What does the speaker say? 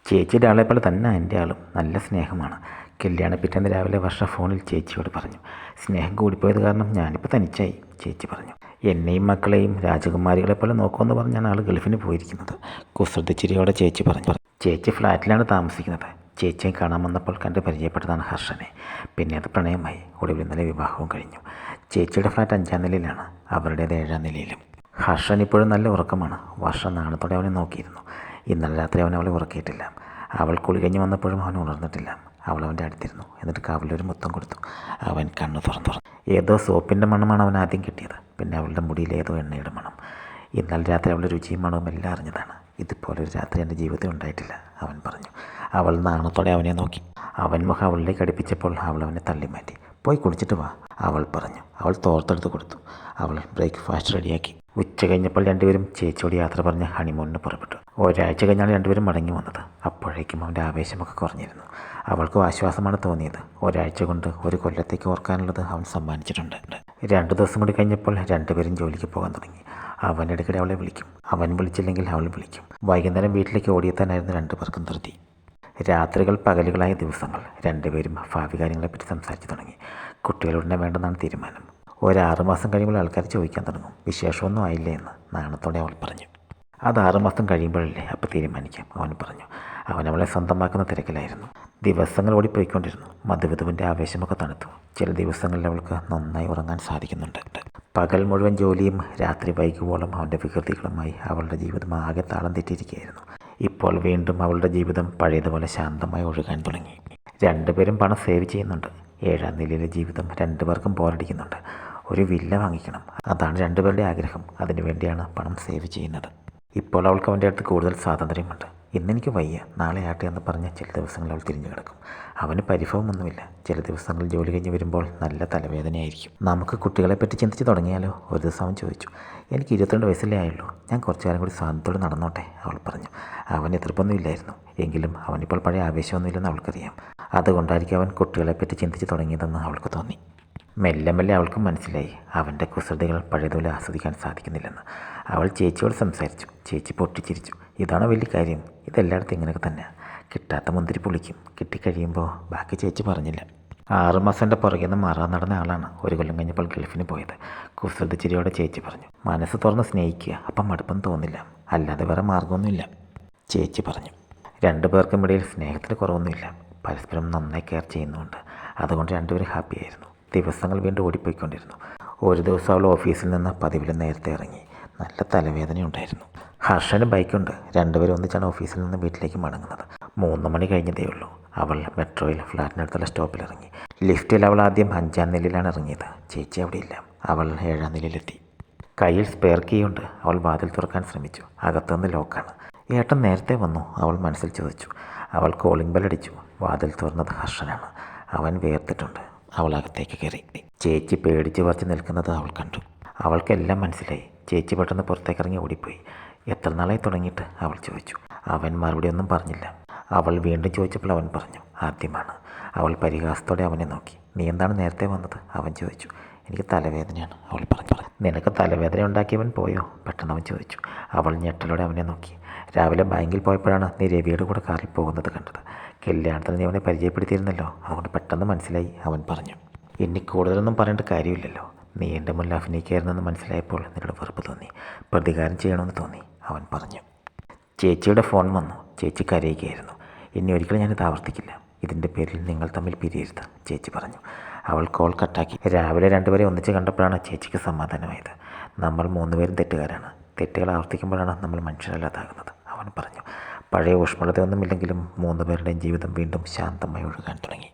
ചേച്ചിയുടെ ആളെപ്പോലെ തന്നെ എൻ്റെ ആളും നല്ല സ്നേഹമാണ്. കല്യാണ പിറ്റേന്ന് രാവിലെ വർഷ ഫോണിൽ ചേച്ചിയോട് പറഞ്ഞു. സ്നേഹം കൂടിപ്പോയത് കാരണം ഞാനിപ്പോൾ തനിച്ചായി, ചേച്ചി പറഞ്ഞു. എന്നെയും മക്കളെയും രാജകുമാരികളെ പോലെ നോക്കുമെന്ന് പറഞ്ഞാണ് ആൾ ഗൾഫിന് പോയിരിക്കുന്നത്. കുസൃതിച്ചിരിയോടെ ചേച്ചി പറഞ്ഞു. ചേച്ചി ഫ്ലാറ്റിലാണ് താമസിക്കുന്നത്. ചേച്ചിയെ കാണാൻ വന്നപ്പോൾ കണ്ട് പരിചയപ്പെട്ടതാണ് ഹർഷനെ. പിന്നെ അത് പ്രണയമായി. ഒടുവിൽ ഇന്നലെ വിവാഹവും കഴിഞ്ഞു. ചേച്ചിയുടെ ഫ്ലാറ്റ് 5ാം നിലയിലാണ്, അവരുടേത് 7ാം നിലയിലും. ഹർഷൻ ഇപ്പോഴും നല്ല ഉറക്കമാണ്. വർഷം നാണത്തോടെ അവനെ നോക്കിയിരുന്നു. ഇന്നലെ രാത്രി അവൻ അവളെ ഉറക്കിയിട്ടില്ല. അവൾ കുളി കഴിഞ്ഞ് വന്നപ്പോഴും അവൻ ഉണർന്നിട്ടില്ല. അവൾ അവൻ്റെ അടുത്തിരുന്നു. എന്നിട്ട് കാവിലൊരു മുത്തം കൊടുത്തു. അവൻ കണ്ണു തുറന്നു. ഏതോ സോപ്പിൻ്റെ മണമാണ് അവൻ ആദ്യം കിട്ടിയത്. പിന്നെ അവളുടെ മുടിയിൽ ഏതോ എണ്ണയുടെ മണം. ഇന്നലെ രാത്രി അവളുടെ രുചിയും മണവും എല്ലാം അറിഞ്ഞതാണ്. ഇതുപോലൊരു രാത്രി എൻ്റെ ജീവിതത്തിൽ ഉണ്ടായിട്ടില്ല, അവൻ പറഞ്ഞു. അവൾ നാണത്തോടെ അവനെ നോക്കി. അവൻ മുഖം അവളിലേക്ക് അടുപ്പിച്ചപ്പോൾ അവൾ അവനെ തള്ളിമാറ്റി. പോയി കുടിച്ചിട്ട് വാ, അവൾ പറഞ്ഞു. അവൾ തോർത്തെടുത്ത് കൊടുത്തു. അവൾ ബ്രേക്ക്ഫാസ്റ്റ് റെഡിയാക്കി. ഉച്ച കഴിഞ്ഞപ്പോൾ രണ്ടുപേരും ചേച്ചിയോട് യാത്ര പറഞ്ഞ് ഹണിമൂണിന് പുറപ്പെട്ടു. ഒരാഴ്ച കഴിഞ്ഞാണ് രണ്ടുപേരും മടങ്ങി വന്നത്. അപ്പോഴേക്കും അവൻ്റെ ആവേശമൊക്കെ കുറഞ്ഞിരുന്നു. അവൾക്കും ആശ്വാസമാണ് തോന്നിയത്. ഒരാഴ്ച കൊണ്ട് ഒരു കൊല്ലത്തേക്ക് ഓർക്കാനുള്ളത് അവൻ സമ്മാനിച്ചിട്ടുണ്ട്. 2 ദിവസം കൂടി കഴിഞ്ഞപ്പോൾ രണ്ടുപേരും ജോലിക്ക് പോകാൻ തുടങ്ങി. അവൻ ഇടയ്ക്കിടെ അവളെ വിളിക്കും. അവൻ വിളിച്ചില്ലെങ്കിൽ അവൾ വിളിക്കും. വൈകുന്നേരം വീട്ടിലേക്ക് ഓടിയെത്താനായിരുന്നു 2 പേർക്കും ധൃതി. രാത്രികൾ പകലുകളായ ദിവസങ്ങൾ. രണ്ടുപേരും ഭാവി കാര്യങ്ങളെപ്പറ്റി സംസാരിച്ചു തുടങ്ങി. കുട്ടികളുടനെ വേണ്ടെന്നാണ് തീരുമാനം. 6 മാസം കഴിയുമ്പോൾ ആൾക്കാർ ചോദിക്കാൻ തുടങ്ങും, വിശേഷമൊന്നും ആയില്ലേ എന്ന്. നാണത്തോടെ അവൾ പറഞ്ഞു. അത് 6 മാസം കഴിയുമ്പോഴല്ലേ, അപ്പോൾ തീരുമാനിക്കാം, അവൻ പറഞ്ഞു. അവൻ അവളെ സ്വന്തമാക്കുന്ന തിരക്കിലായിരുന്നു. ദിവസങ്ങൾ ഓടിപ്പോയിക്കൊണ്ടിരുന്നു. മധുവിധുവിൻ്റെ ആവേശമൊക്കെ തണുത്തു. ചില ദിവസങ്ങളിൽ അവൾക്ക് നന്നായി ഉറങ്ങാൻ സാധിക്കുന്നുണ്ട്. പകൽ മുഴുവൻ ജോലിയും രാത്രി വൈകുവോളം അവൻ്റെ വികൃതികളുമായി അവളുടെ ജീവിതം ആകെ താളം തെറ്റിയിരിക്കുകയായിരുന്നു. ഇപ്പോൾ വീണ്ടും അവളുടെ ജീവിതം പഴയതുപോലെ ശാന്തമായി ഒഴുകാൻ തുടങ്ങി. രണ്ടുപേരും പണം സേവ് ചെയ്യുന്നുണ്ട്. 7ാം നിലയിലെ ജീവിതം 2 പേർക്കും ബോറടിക്കുന്നുണ്ട്. ഒരു വില്ല വാങ്ങിക്കണം, അതാണ് രണ്ടുപേരുടെ ആഗ്രഹം. അതിനുവേണ്ടിയാണ് പണം സേവ് ചെയ്യുന്നത്. ഇപ്പോൾ അവൾക്ക് അവൻ്റെ അടുത്ത് കൂടുതൽ സ്വാതന്ത്ര്യമുണ്ട്. ഇന്നെനിക്ക് വയ്യ, നാളെ ആട്ടെ എന്ന് പറഞ്ഞ് ചില ദിവസങ്ങളിൽ അവൾ തിരിഞ്ഞു കിടക്കും. അവന് പരിഭവമൊന്നുമില്ല. ചില ദിവസങ്ങളിൽ ജോലി കഴിഞ്ഞ് വരുമ്പോൾ നല്ല തലവേദനയായിരിക്കും. നമുക്ക് കുട്ടികളെപ്പറ്റി ചിന്തിച്ച് തുടങ്ങിയാലോ, ഒരു ദിവസം അവൻ ചോദിച്ചു. എനിക്ക് 22 വയസ്സല്ലേ ആയുള്ളൂ, ഞാൻ കുറച്ചു കാലം കൂടി സ്വാതന്ത്ര്യത്തോടെ നടന്നോട്ടെ, അവൾ പറഞ്ഞു. അവൻ എതിർപ്പൊന്നുമില്ലായിരുന്നു. എങ്കിലും അവനിപ്പോൾ പഴയ ആവേശമൊന്നുമില്ലെന്ന് അവൾക്കറിയാം. അതുകൊണ്ടായിരിക്കും അവൻ കുട്ടികളെപ്പറ്റി ചിന്തിച്ച് തുടങ്ങിയതെന്ന് അവൾക്ക് തോന്നി. മെല്ലെ മെല്ലെ അവൾക്കും മനസ്സിലായി അവൻ്റെ കുസൃതികൾ പഴയതുപോലെ ആസ്വദിക്കാൻ സാധിക്കുന്നില്ലെന്ന്. അവൾ ചേച്ചിയോട് സംസാരിച്ചു. ചേച്ചി പൊട്ടിച്ചിരിച്ചു. ഇതാണോ വലിയ കാര്യം? ഇതെല്ലായിടത്തും ഇങ്ങനെയൊക്കെ തന്നെ. കിട്ടാത്ത മുന്തിരി പൊളിക്കും. കിട്ടിക്കഴിയുമ്പോൾ ബാക്കി ചേച്ചി പറഞ്ഞില്ല. 6 മാസം എൻ്റെ പുറകെ നിന്ന് മാറാൻ നടന്ന ആളാണ് 1 കൊല്ലം കഴിഞ്ഞപ്പോൾ ഗൾഫിന് പോയത്. കുസൃതിച്ചിരിയോടെ ചേച്ചി പറഞ്ഞു. മനസ്സ് തുറന്ന് സ്നേഹിക്കുക, അപ്പം മടുപ്പൊന്നും തോന്നില്ല. അല്ലാതെ വേറെ മാർഗമൊന്നുമില്ല, ചേച്ചി പറഞ്ഞു. 2 പേർക്കും ഇടയിൽ സ്നേഹത്തിന് കുറവൊന്നുമില്ല. പരസ്പരം നന്നായി കെയർ ചെയ്യുന്നുണ്ട്. അതുകൊണ്ട് രണ്ടുപേരും ഹാപ്പിയായിരുന്നു. ദിവസങ്ങൾ വീണ്ടും ഓടിപ്പോയിക്കൊണ്ടിരുന്നു. ഒരു ദിവസം അവൾ ഓഫീസിൽ നിന്ന് പതിവിലും നേരത്തെ ഇറങ്ങി. നല്ല തലവേദനയുണ്ടായിരുന്നു. ഹർഷന് ബൈക്കുണ്ട്. രണ്ടുപേരും ഒന്നിച്ചാണ് ഓഫീസിൽ നിന്ന് വീട്ടിലേക്ക് മടങ്ങുന്നത്. 3 മണി കഴിഞ്ഞതേ ഉള്ളൂ. അവൾ മെട്രോയിൽ ഫ്ലാറ്റിനടുത്തുള്ള സ്റ്റോപ്പിൽ ഇറങ്ങി. ലിഫ്റ്റിൽ അവൾ ആദ്യം 5ാം നിലയിലാണ് ഇറങ്ങിയത്. ചേച്ചി അവിടെയില്ല. അവൾ 7ാം നിലയിലെത്തി. കയ്യിൽ സ്പെയർ കീ ഉണ്ട്. അവൾ വാതിൽ തുറക്കാൻ ശ്രമിച്ചു. അകത്തുനിന്ന് ലോക്കാണ്. ഏട്ടൻ നേരത്തെ വന്നു, അവൾ മനസ്സിൽ ചോദിച്ചു. അവൾ കോളിംഗ് ബെൽ അടിച്ചു. വാതിൽ തുറന്നത് ഹർഷനാണ്. അവൻ വേർത്തിട്ടുണ്ട്. അവൾ അകത്തേക്ക് കയറി. ചേച്ചി പേടിച്ച് പറിച്ച് നിൽക്കുന്നത് അവൾ കണ്ടു. അവൾക്കെല്ലാം മനസ്സിലായി. ചേച്ചി പെട്ടെന്ന് പുറത്തേക്കിറങ്ങി ഓടിപ്പോയി. എത്ര നാളായി തുടങ്ങിയിട്ട്, അവൾ ചോദിച്ചു. അവൻ മറുപടി ഒന്നും പറഞ്ഞില്ല. അവൾ വീണ്ടും ചോദിച്ചപ്പോൾ അവൻ പറഞ്ഞു, ആദ്യമാണ്. അവൾ പരിഹാസത്തോടെ അവനെ നോക്കി. നീ എന്താണ് നേരത്തെ വന്നത്, അവൻ ചോദിച്ചു. എനിക്ക് തലവേദനയാണ്, അവൾ പറഞ്ഞു. നിനക്ക് തലവേദന ഉണ്ടാക്കിയവൻ പോയോ, പെട്ടെന്ന് അവൻ ചോദിച്ചു. അവൾ ഞെട്ടലോടെ അവനെ നോക്കി. രാവിലെ ബാങ്കിൽ പോയപ്പോഴാണ് നീ രവിയുടെ കൂടെ കാറിൽ പോകുന്നത് കണ്ടത്. കല്യാണത്തിന് നീ അവനെ പരിചയപ്പെടുത്തിയിരുന്നല്ലോ, അതുകൊണ്ട് പെട്ടെന്ന് മനസ്സിലായി, അവൻ പറഞ്ഞു. ഇനി കൂടുതലൊന്നും പറയേണ്ട കാര്യമില്ലല്ലോ. നീ എൻ്റെ മുന്നിൽ അഭിനയിക്കായിരുന്നെന്ന് മനസ്സിലായപ്പോൾ നിന്നോട് വെറുപ്പ് തോന്നി. പ്രതികാരം ചെയ്യണമെന്ന് തോന്നി, അവൻ പറഞ്ഞു. ചേച്ചിയുടെ ഫോൺ വന്നു. ചേച്ചി കരയുകയായിരുന്നു. ഇനി ഒരിക്കലും ഞാനിത് ആവർത്തിക്കില്ല. ഇതിൻ്റെ പേരിൽ നിങ്ങൾ തമ്മിൽ പിരിയരുത്, ചേച്ചി പറഞ്ഞു. അവൾ കോൾ കട്ടാക്കി. രാവിലെ 2 പേരെ ഒന്നിച്ച് കണ്ടപ്പോഴാണ് ചേച്ചിക്ക് സമാധാനമായത്. നമ്മൾ 3 പേരും തെറ്റുകാരാണ്. തെറ്റുകൾ ആവർത്തിക്കുമ്പോഴാണ് നമ്മൾ മനുഷ്യരല്ലാതാകുന്നത്, അവൻ പറഞ്ഞു. പഴയ ഊഷ്മളതയൊന്നുമില്ലെങ്കിലും 3 പേരുടെയും ജീവിതം വീണ്ടും ശാന്തമായി ഒഴുകാൻ തുടങ്ങി.